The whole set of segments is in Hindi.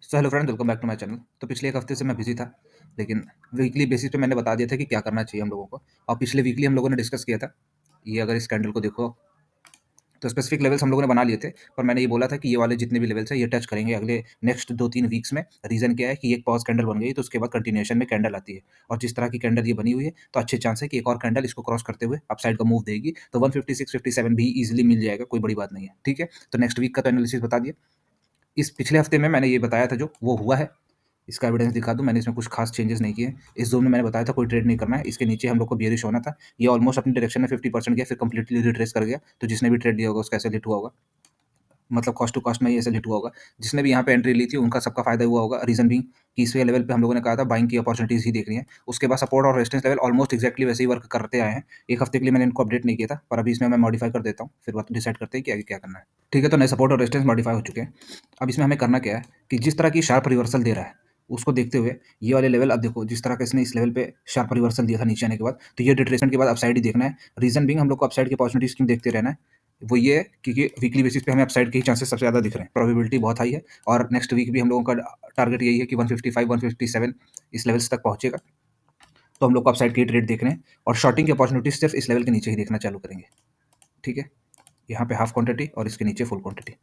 So hello friend, welcome back to my channel. तो पिछले एक हफ्ते से मैं बिजी था, लेकिन वीकली बेसिस पे मैंने बता दिया था कि क्या करना चाहिए हम लोगों को। और पिछले वीकली हम लोगों ने डिस्कस किया था, ये अगर इस कैंडल को देखो तो स्पेसिफिक लेवल्स हम लोगों ने बना लिए थे। पर मैंने ये बोला था कि ये वाले जितने भी लेवल्स हैं ये टच करेंगे अगले नेक्स्ट 2-3 वीक्स में। रीज़न क्या है कि एक पॉज कैंडल बन गई तो उसके बाद कंटिन्यूएशन में कैंडल आती है, और जिस तरह की कैंडल ये बनी हुई है तो अच्छे चांस है कि एक और कैंडल इसको क्रॉस करते हुए अपसाइड का मूव देगी, तो 156-57 भी ईजिली मिल जाएगा, कोई बड़ी बात नहीं है। ठीक है, तो नेक्स्ट वीक का तो एनालिसिस बता दिया। इस पिछले हफ्ते में मैंने ये बताया था जो वो हुआ है, इसका एविडेंस दिखा दूँ। मैंने इसमें कुछ खास चेंजेस नहीं किए। इस ज़ोन में मैंने बताया था कोई ट्रेड नहीं करना है। इसके नीचे हम लोग को बियरिश होना था। ये ऑलमोस्ट अपनी डायरेक्शन में 50% गया, फिर कंप्लीटली रिट्रेस कर गया। तो जिसने भी ट्रेड लिया होगा उसका ऐसे हिट हुआ होगा, मतलब कॉस्ट टू कॉस्ट में ही ऐसे हिट हुआ होगा। जिसने भी यहाँ पे एंट्री ली थी उनका सबका फायदा हुआ होगा। रीज़न बीइंग कि इस लेवल पे हम लोगों ने कहा था बाइंग की अपॉर्चुनिटीज़ ही देखनी है। उसके बाद सपोर्ट और रेजिस्टेंस लेवल ऑलमोस्ट एक्जेक्टली वैसे ही वर्क करते आए हैं। एक हफ्ते के लिए मैंने इनको अपडेट नहीं किया था, पर अभी इसमें मैं मॉडिफाई कर देता हूँ, फिर बात डिसाइड करते हैं कि आगे क्या करना है। ठीक है, तो नए सपोर्ट और रेजिस्टेंस मॉडिफाई हो चुके हैं। अब इसमें हमें करना क्या है कि जिस तरह की शार्प रिवर्सल दे रहा है उसको देखते हुए ये वाले लेवल, अब देखो जिस तरह का इसने इस लेवल पे शार्प रिवर्सल दिया था नीचे आने के बाद, तो ये रिट्रेसमेंट के बाद अपसाइड ही देखना है। रीजन बीइंग हम लोग को अपसाइड की अपॉर्चुनिटीज क्यों देखते रहना है, वो ये है क्योंकि वीकली बेसिस पे हमें अपसाइड के ही चांसेस सबसे ज़्यादा दिख रहे हैं, प्रोबेबिलिटी बहुत हाई है। और नेक्स्ट वीक भी हम लोगों का टारगेट यही है कि 155 157 इस लेवल्स तक पहुंचेगा। तो हम लोग को अपसाइड के ही ट्रेड देख रहे हैं, और शॉर्टिंग की अपॉर्चुनिटीज सिर्फ इस लेवल के नीचे ही देखना चालू करेंगे। ठीक है, यहाँ पे हाफ क्वांटिटी और इसके नीचे फुल क्वांटिटी।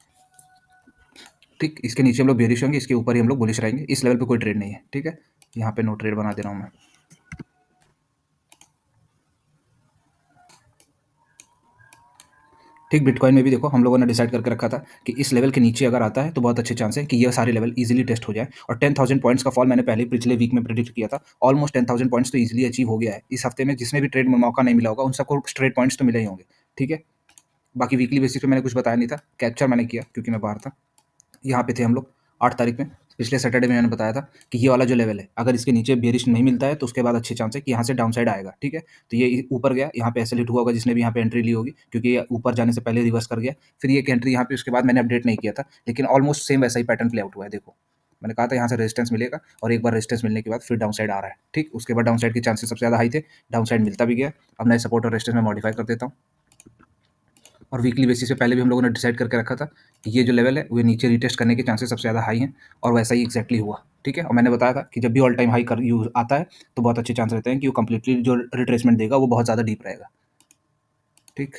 ठीक, इसके नीचे हम लोग बेरिश होंगे, इसके ऊपर ही हम लोग बुलिश रहेंगे। इस लेवल पे कोई ट्रेड नहीं है। ठीक है, यहाँ पे नो ट्रेड बना दे रहा हूँ मैं। ठीक, बिटकॉइन में भी देखो हम लोगों ने डिसाइड करके रखा था कि इस लेवल के नीचे अगर आता है तो बहुत अच्छे चांस है कि ये सारे लेवल इजीली टेस्ट हो जाए। और 10,000 पॉइंट्स का फॉल मैंने पहले ही पिछले वीक में प्रेडिक्ट किया था। ऑलमोस्ट 10,000 पॉइंट्स तो इजीली अचीव हो गया है। इस हफ्ते में जिसने भी ट्रेड में मौका नहीं मिला होगा उन सबको स्ट्रेट पॉइंट्स तो मिले ही होंगे। ठीक है, बाकी वीकली बेसिस पे मैंने कुछ बताया नहीं था, कैप्चर मैंने किया क्योंकि मैं बाहर था। यहाँ पे थे हम लोग 8 तारीख में। पिछले सैटरडे में मैंने बताया था कि ये वाला जो लेवल है अगर इसके नीचे बेरिश नहीं मिलता है तो उसके बाद अच्छे चांस है कि यहाँ से डाउन साइड आएगा। ठीक है, तो ये ऊपर गया, यहाँ पे ऐसे हिट हुआ होगा जिसने भी यहाँ पे एंट्री ली होगी, क्योंकि ये ऊपर जाने से पहले रिवर्स कर गया। फिर ये एक एंट्री यहाँ पे, उसके बाद मैंने अपडेट नहीं किया था, लेकिन ऑलमोस्ट सेम वैसा ही पैटर्न प्ले आउट हुआ है। देखो मैंने कहा था यहाँ से रेजिस्टेंस मिलेगा, और एक बार रेजिस्टेंस मिलने के बाद फिर डाउन साइड आ रहा है। ठीक, उसके बाद डाउन साइड के चांसेस सबसे ज़्यादा हाई थे, डाउन साइड मिलता भी गया। अब नए सपोर्ट और रेजिस्टेंस में मॉडिफाई कर देता हूँ। और वीकली बेसिस पे पहले भी हम लोगों ने डिसाइड करके रखा था कि ये जो लेवल है वो नीचे रिटेस्ट करने के चांसेस सबसे ज़्यादा हाई हैं, और वैसा ही एक्जैक्टली हुआ। ठीक है, और मैंने बताया था कि जब भी ऑल टाइम हाई कर यूज आता है तो बहुत अच्छे चांस रहते हैं कि वो कंप्लीटली जो रिट्रेसमेंट देगा वो बहुत ज़्यादा डीप रहेगा। ठीक,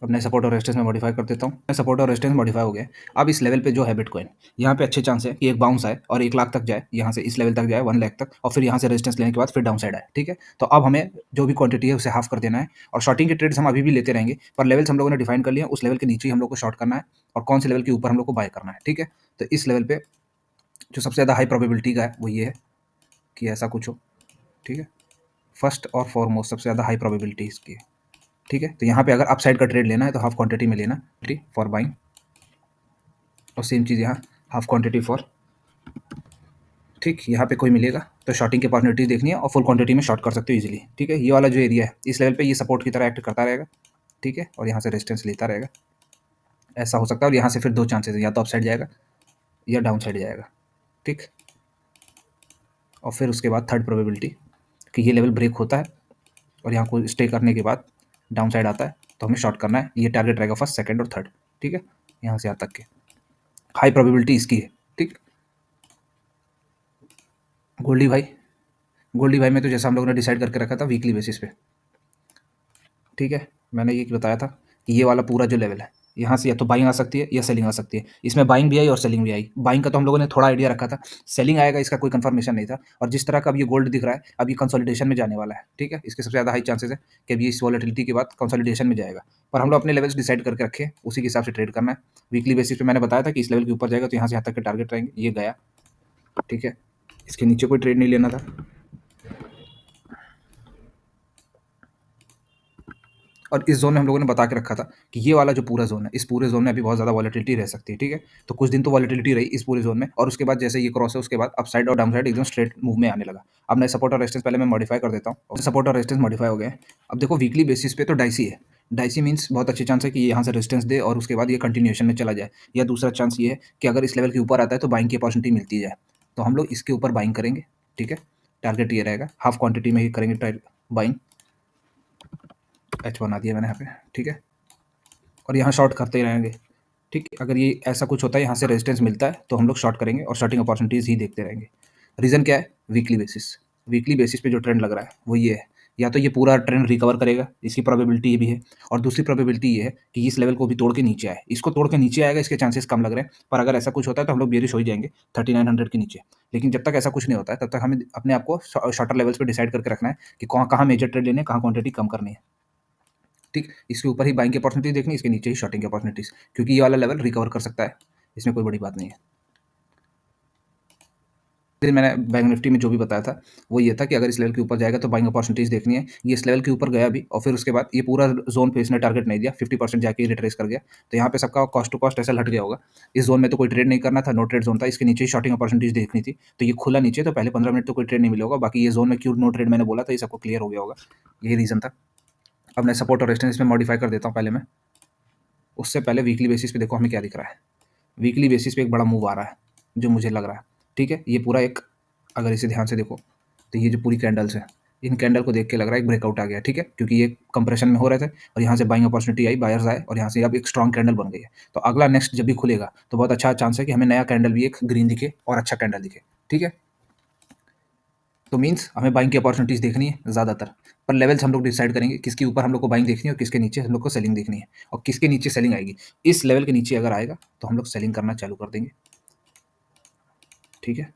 अब नए सपोर्ट और रेजिस्टेंस में मॉडिफाई कर देता हूँ। नए सपोर्ट और रेजिस्टेंस मॉडिफाई हो गए। अब इस लेवल पे जो है बिटकॉइन, यहाँ पे अच्छे चांस है कि एक बाउंस आए और 1 लाख तक जाए, यहाँ से इस लेवल तक जाए 1 लाख तक, और फिर यहाँ से रेजिस्टेंस लेने के बाद फिर डाउन साइड आए। ठीक है, तो अब हमें जो भी क्वांटिटी है उसे हाफ कर देना है, और शॉर्टिंग के ट्रेड्स हम अभी भी लेते रहेंगे, पर लेवल्स हम लोगों ने डिफाइन कर लिए हैं, उस लेवल के नीचे ही हम लोग को शॉर्ट करना है, और कौन से लेवल के ऊपर हम लोग को बाय करना है। ठीक है, तो इस लेवल पे जो सबसे ज़्यादा हाई प्रोबेबिलिटी का है वो ये है कि ऐसा कुछ हो। ठीक है, फर्स्ट और फॉरमोस्ट सबसे ज़्यादा हाई प्रोबेबिलिटी इसकी है। ठीक है, तो यहाँ पे अगर अपसाइड का ट्रेड लेना है तो हाफ क्वांटिटी में लेना फॉर बाइंग, और सेम चीज़ यहाँ हाफ क्वांटिटी फॉर। ठीक, यहाँ पे कोई मिलेगा तो शॉर्टिंग की अपॉर्चुनिटीज देखनी है, और फुल क्वांटिटी में शॉर्ट कर सकते हो इजीली। ठीक है, ये वाला जो एरिया है इस लेवल पे ये सपोर्ट की तरह एक्ट करता रहेगा। ठीक है, और यहाँ से रेजिस्टेंस लेता रहेगा, ऐसा हो सकता है। और यहाँ से फिर दो चांसेस है, या तो अपसाइड जाएगा या डाउन साइड जाएगा। ठीक, और फिर उसके बाद थर्ड प्रोबेबिलिटी कि ये लेवल ब्रेक होता है और यहाँ को स्टे करने के बाद डाउन साइड आता है, तो हमें शॉर्ट करना है। ये टारगेट रहेगा फर्स्ट, सेकंड और थर्ड। ठीक है, यहाँ से यहाँ तक के हाई प्रोबेबिलिटी इसकी है। ठीक, गोल्डी भाई, गोल्डी भाई में तो जैसा हम लोगों ने डिसाइड करके रखा था वीकली बेसिस पे। ठीक है, मैंने ये बताया था कि ये वाला पूरा जो लेवल है यहाँ से या तो बाइंग आ सकती है या सेलिंग आ सकती है। इसमें बाइंग भी आई और सेलिंग भी आई। बाइंग का तो हम लोगों ने थोड़ा आइडिया रखा था, सेलिंग आएगा इसका कोई कंफर्मेशन नहीं था। और जिस तरह का अब ये गोल्ड दिख रहा है, अब ये कंसोलिडेशन में जाने वाला है। ठीक है, इसके सबसे ज़्यादा हाई चांसेस है कि अभी इस वॉलेटिलिटी के बाद कंसोलिडेशन में जाएगा। पर हम लोग अपने लेवल्स डिसाइड करके रखे, उसी के हिसाब से ट्रेड करना है। वीकली बेसिस पे मैंने बताया था कि इस लेवल के ऊपर जाएगा तो यहाँ से यहाँ तक के टारगेट रहेंगे। ये गया। ठीक है, इसके नीचे कोई ट्रेड नहीं लेना था। और इस जोन में हम लोगों ने बता के रखा था कि ये वाला जो पूरा जोन है, इस पूरे जोन में अभी बहुत ज़्यादा वॉलेटिलिटी रह सकती है। ठीक है, तो कुछ दिन तो वॉलेटिलिटी रही इस पूरे जोन में, और उसके बाद जैसे ये क्रॉस है उसके बाद अप साइड और डाउन साइड एकदम स्ट्रेट मूव में आने लगा। अब मैं सपोर्ट और रेजिस्टेंस पहले मैं मॉडिफाई कर देता हूँ। सपोर्ट और रेजिस्टेंस मॉडिफाई हो गए। अब देखो वीकली बेसिस पे तो डाइसी है। डाइसी मीन्स बहुत अच्छे चांस है कि ये यहाँ से रेजिस्टेंस दे और उसके बाद ये कंटिन्यूएशन में चला जाए, या दूसरा चांस ये है कि अगर इस लेवल के ऊपर आता है तो बाइंग की अपॉर्चुनिटी मिलती जाए, तो हम लोग इसके ऊपर बाइंग करेंगे। ठीक है, टारगेट ये रहेगा, हाफ क्वांटिटी में ही करेंगे बाइंग। एच बना दिया मैंने यहाँ पे। ठीक है, और यहाँ शॉर्ट करते ही रहेंगे। ठीक है, अगर ये ऐसा कुछ होता है, यहाँ से रेजिस्टेंस मिलता है, तो हम लोग शॉर्ट करेंगे और शॉर्टिंग अपॉर्चुनिटीज़ ही देखते रहेंगे। रीज़न क्या है? Weekly basis. वीकली बेसिस पे जो ट्रेंड लग रहा है, वो ये है, या तो ये पूरा ट्रेंड रिकवर करेगा, इसकी प्रोबेबिलिटी ये भी है, और दूसरी प्रोबेबिलिटी ये है कि इस लेवल को भी तोड़ के नीचे आए। इसको तोड़ के नीचे आएगा, इसके चांसेस कम लग रहे हैं, पर अगर ऐसा कुछ होता है, तो हम लोग बेयरिश हो ही जाएँगे 3900 के नीचे। लेकिन जब तक ऐसा कुछ नहीं होता है, तब तक हमें अपने आप को शॉर्टर लेवल्स पे डिसाइड करके रखना है कि कहाँ मेजर ट्रेड लेने हैं, कहाँ क्वांटिटी कम करनी है। ठीक, इसके ऊपर ही बाइंग की अपॉर्चुनिटी देखनी है, इसके नीचे ही शॉर्टिंग की अपॉर्चुनिटीज़, क्योंकि ये वाला लेवल रिकवर कर सकता है, इसमें कोई बड़ी बात नहीं है। फिर मैंने बैंक निफ्टी में जो भी बताया था, वो ये था कि अगर इस लेवल के ऊपर जाएगा तो बाइंग अपॉर्चुनिटीज़ देखनी है। ये इस लेवल के ऊपर गया भी, और फिर उसके बाद ये पूरा ज़ोन पे इसने टारगेट नहीं दिया, 50% जाके रिट्रेस कर गया। तो यहाँ पे सबका कॉस्ट टू कॉस्ट ऐसा हट गया होगा। इस ज़ोन में तो कोई ट्रेड नहीं करना था, नो ट्रेड ज़ोन था, इसके नीचे ही शॉर्टिंग अपॉर्चुनिटीज़ देखनी थी। तो ये खुला नीचे, तो पहले 15 मिनट तो कोई ट्रेड नहीं मिला होगा। बाकी ये ज़ोन में क्यों नो ट्रेड मैंने बोला था, ये सबको क्लियर हो गया होगा। यही रीज़न था। अब मैं सपोर्ट और रेजिस्टेंस इसमें मॉडिफाई कर देता हूँ पहले मैं। उससे पहले वीकली बेसिस पे देखो हमें क्या दिख रहा है। वीकली बेसिस पे एक बड़ा मूव आ रहा है, जो मुझे लग रहा है। ठीक है, ये पूरा एक, अगर इसे ध्यान से देखो, तो ये जो पूरी कैंडल्स है, इन कैंडल को देख के लग रहा है एक ब्रेकआउट आ गया। ठीक है, क्योंकि ये कंप्रेशन में हो रहे थे और यहाँ से बाइंग अपॉर्चुनिटी आई, बायर्स आए, और यहाँ से अब एक स्ट्रॉन्ग कैंडल बन गई है। तो अगला नेक्स्ट जब भी खुलेगा, तो बहुत अच्छा चांस है कि हमें नया कैंडल भी एक ग्रीन दिखे और अच्छा कैंडल दिखे। ठीक है, तो मीन्स हमें बाइंग की अपॉर्चुनिटीज़ देखनी है ज़्यादातर, पर लेवल्स हम लोग डिसाइड करेंगे किसके ऊपर हम लोग को बाइंग देखनी है और किसके नीचे हम लोग को सेलिंग देखनी है, और किसके नीचे सेलिंग आएगी। इस लेवल के नीचे अगर आएगा, तो हम लोग सेलिंग करना चालू कर देंगे। ठीक है,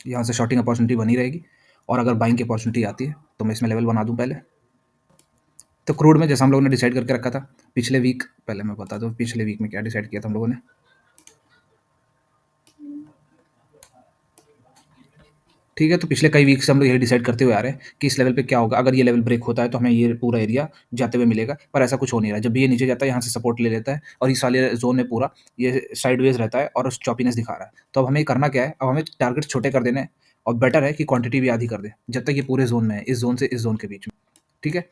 यहाँ से शॉर्टिंग अपॉर्चुनिटी बनी रहेगी, और अगर बाइंग की अपॉर्चुनिटी आती है, तो मैं इसमें लेवल बना दूँ पहले। तो क्रूड में जैसा हम लोगों ने डिसाइड करके रखा था पिछले वीक, पहले मैं बता दूँ पिछले वीक में क्या डिसाइड किया था हम लोगों ने। ठीक है, तो पिछले कई वीक से हम लोग यही डिसाइड करते हुए आ रहे हैं कि इस लेवल पे क्या होगा, अगर ये लेवल ब्रेक होता है तो हमें ये पूरा एरिया जाते हुए मिलेगा, पर ऐसा कुछ हो नहीं रहा है। जब भी ये नीचे जाता है, यहाँ से सपोर्ट ले लेता है, और इस वाले जोन में पूरा ये साइडवेज रहता है और चॉपीनेस दिखा रहा है। तो अब हमें करना क्या है, अब हमें टारगेट छोटे कर देने हैं, और बेटर है कि क्वांटिटी भी आधी कर दें, जब तक ये पूरे जोन में है, इस जोन से इस जोन के बीच में। ठीक है,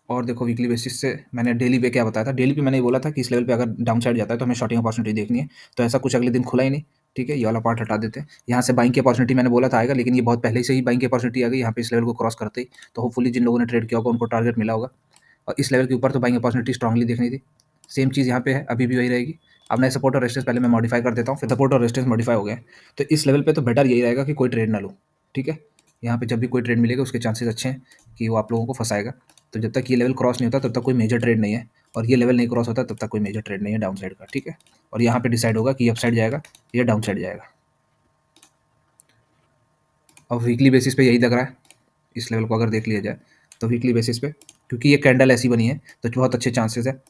और देखो वीकली बेसिस से मैंने डेली पे क्या बताया था। डेली पे मैंने ये बोला था कि इस लेवल पे अगर डाउन साइड जाता है, तो हमें शॉर्टिंग अपॉर्चुनिटी देखनी है। तो ऐसा कुछ अगले दिन खुला ही नहीं। ठीक है, ये वाला पार्ट हटा देते हैं। यहाँ से बाइंग की अपॉर्चुनिटी मैंने बोला था आएगा, लेकिन ये बहुत पहले से ही बाइंग की अपॉर्चुनिटी आ गई यहाँ पे इस लेवल को क्रॉस करते ही। तो होपफुली जिन लोगों ने ट्रेड किया होगा उनको टारगेट मिला होगा, और इस लेवल के ऊपर तो बाइंग अपॉर्चुनिटी स्ट्रांगली देखनी थी। सेम चीज़ यहाँ पे है, अभी भी वही रहेगी। अब मैं सपोर्ट और रेजिस्टेंस पहले मैं मॉडिफाई कर देता हूँ, फिर सपोर्ट और रेजिस्टेंस मॉडिफाई हो गए, तो इस लेवल पे तो बेटर यही रहेगा कि कोई ट्रेड ना लूँ। ठीक है, यहाँ पे जब भी कोई ट्रेड मिलेगा, उसके चांसेस अच्छे हैं कि वो आप लोगों को फंसाएगा। तो जब तक ये लेवल क्रॉस नहीं होता, तब तक कोई मेजर ट्रेड नहीं है, और ये लेवल नहीं क्रॉस होता, तब तक कोई मेजर ट्रेड नहीं है डाउन साइड का। ठीक है, और यहाँ पे डिसाइड होगा कि ये अप साइड जाएगा या डाउन साइड जाएगा। अब वीकली बेसिस पे यही लग रहा है, इस लेवल को अगर देख लिया जाए तो वीकली बेसिस पे, क्योंकि ये कैंडल ऐसी बनी है, तो बहुत अच्छे चांसेस है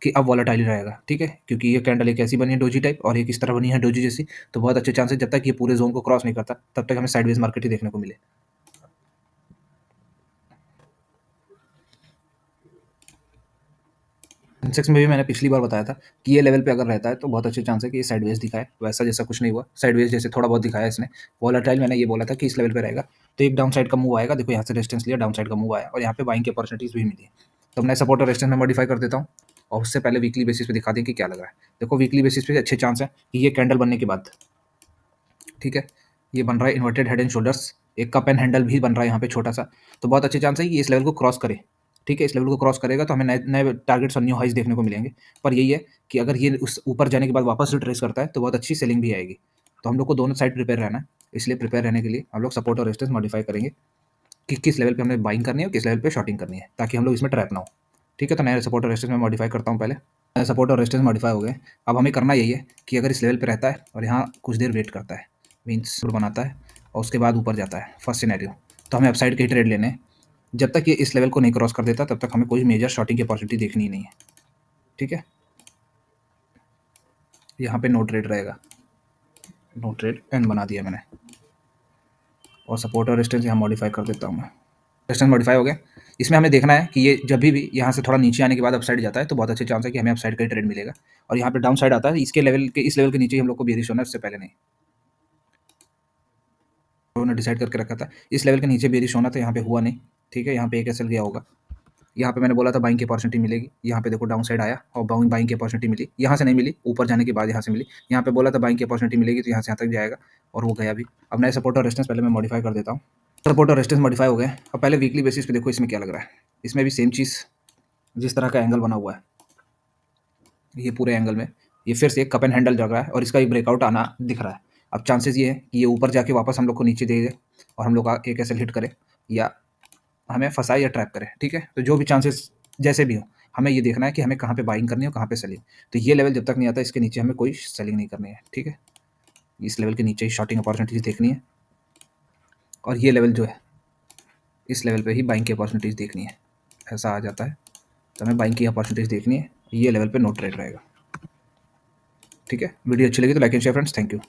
कि अब वॉलेटाइल रहेगा। ठीक है, क्योंकि ये कैंडल एक ऐसी बनी है डोजी टाइप, और एक इस तरह बनी है डोजी जैसी, तो बहुत अच्छे चांसेस जब तक ये पूरे जोन को क्रॉस नहीं करता, तब तक हमें साइडवेज मार्केट ही देखने को मिले। सेंसेक्स में भी मैंने पिछली बार बताया था कि ये लेवल पे अगर रहता है, तो बहुत अच्छे चांस है कि ये साइडवेज दिखाए। वैसा जैसा कुछ नहीं हुआ, साइडवेज जैसे थोड़ा बहुत दिखाया इसने। वॉलेटाइल मैंने ये बोला था कि इस लेवल पे रहेगा, तो एक डाउन साइड का मूव आएगा। देखो यहाँ से रेजिस्टेंस लिया, डाउन साइड का मूव आया, और यहाँ पे बाइंग की अपॉर्चुनिटीज भी मिली। तो मैं सपोर्ट और रेजिस्टेंस में मॉडिफाई कर देता हूँ, और उससे पहले वीकली बेसिस पे दिखा दें कि क्या लग रहा है। देखो वीकली बेसिस पे अच्छे चांस है कि ये कैंडल बनने के बाद, ठीक है, ये बन रहा है इन्वर्टेड हेड एंड शोल्डर्स, एक कप एंड हैंडल भी बन रहा है यहाँ पे छोटा सा। तो बहुत अच्छे चांस है कि इस लेवल को क्रॉस करे। ठीक है, इस लेवल को क्रॉस करेगा तो हमें नए नए टारगेट्स और न्यू हाइज देखने को मिलेंगे। पर यही है कि अगर ये उस ऊपर जाने के बाद वापस रिट्रेस करता है, तो बहुत अच्छी सेलिंग भी आएगी। तो हम लोग को दोनों साइड प्रिपेयर रहना है। इसलिए प्रिपेयर रहने के लिए हम लोग सपोर्ट और रेजिस्टेंस मॉडिफाई करेंगे कि किस लेवल पे हमें बाइंग करनी है और किस लेवल पे शॉर्टिंग करनी है, ताकि हम लोग इसमें ट्रैप ना हो। ठीक है, तो नया सपोर्ट और रेजिस्टेंस में मॉडिफाई करता हूँ पहले। सपोर्ट और रेजिस्टेंस मॉडिफाई हो गए। अब हमें करना यही है कि अगर इस लेवल पे रहता है और यहाँ कुछ देर वेट करता है, मीन्स बनाता है और उसके बाद ऊपर जाता है, फर्स्ट सिनेरियो, तो हमें अपसाइड के ही ट्रेड लेने हैं। जब तक ये इस लेवल को नहीं क्रॉस कर देता, तब तक हमें कोई मेजर शॉर्टिंग की अपॉर्चुनिटी देखनी ही नहीं है। ठीक है, यहाँ पे नो ट्रेड रहेगा, नो ट्रेड एंड बना दिया मैंने, और सपोर्ट और रेजिस्टेंस यहाँ मॉडिफाई कर देता हूँ मैं। रेजिस्टेंस मॉडिफाई हो गया। इसमें हमें देखना है कि ये जब भी यहाँ से थोड़ा नीचे आने के बाद अपसाइड जाता है, तो बहुत अच्छे चांस है कि हमें अपसाइड का ही ट्रेड मिलेगा। और यहाँ पे डाउन साइड आता है, इसके लेवल के, इस लेवल के नीचे ही हम लोग को बेरिश होना है, उससे पहले नहीं। उन्होंने डिसाइड करके रखा था इस लेवल के नीचे बेरिश होना, तो यहाँ पे हुआ नहीं। ठीक है, यहाँ पे एक एसएल गया होगा। यहाँ पे मैंने बोला था बाइंग की अपॉर्चुनिटी मिलेगी, यहाँ पे देखो डाउन साइड आया और बाइंग की अपॉर्चुनिटी मिली, यहाँ से नहीं मिली, ऊपर जाने के बाद यहाँ से मिली। यहाँ पे बोला था बाइंग की अपॉर्चुनिटी मिलेगी, तो यहाँ से यहाँ तक जाएगा, और वो गया भी। अब नए सपोर्ट और रेजिस्टेंस पहले मैं मॉडिफाई कर देता हूँ। सपोर्ट और रेजिस्टेंस मॉडिफाई हो गए। अब पहले वीकली बेसिस पे देखो इसमें क्या लग रहा है। इसमें भी सेम चीज़, जिस तरह का एंगल बना हुआ है, ये पूरे एंगल में ये फिर से एक कप एंड हैंडल लग रहा है और इसका एक ब्रेकआउट आना दिख रहा है। अब चांसेस ये है कि ये ऊपर जाके वापस हम लोग को नीचे दे दे और हम लोग का एक एसएल हिट करे या हमें फंसाए या ट्रैप करे, ठीक है? तो जो भी चांसेस जैसे भी हों, हमें ये देखना है कि हमें कहाँ पे बाइंग करनी है और कहाँ पे सेलिंग। तो ये लेवल जब तक नहीं आता इसके नीचे हमें कोई सेलिंग नहीं करनी है, ठीक है? इस लेवल के नीचे ही शॉर्टिंग अपॉर्चुनिटीज़ देखनी है और ये लेवल जो है, इस लेवल पे ही बाइंग की अपॉर्चुनिटीज़ देखनी है। ऐसा आ जाता है, तो हमें बाइंग की अपॉर्चुनिटीज़ देखनी है, ये लेवल पे नो ट्रेड रहेगा, ठीक है? वीडियो अच्छी लगी तो like and share friends, thank you.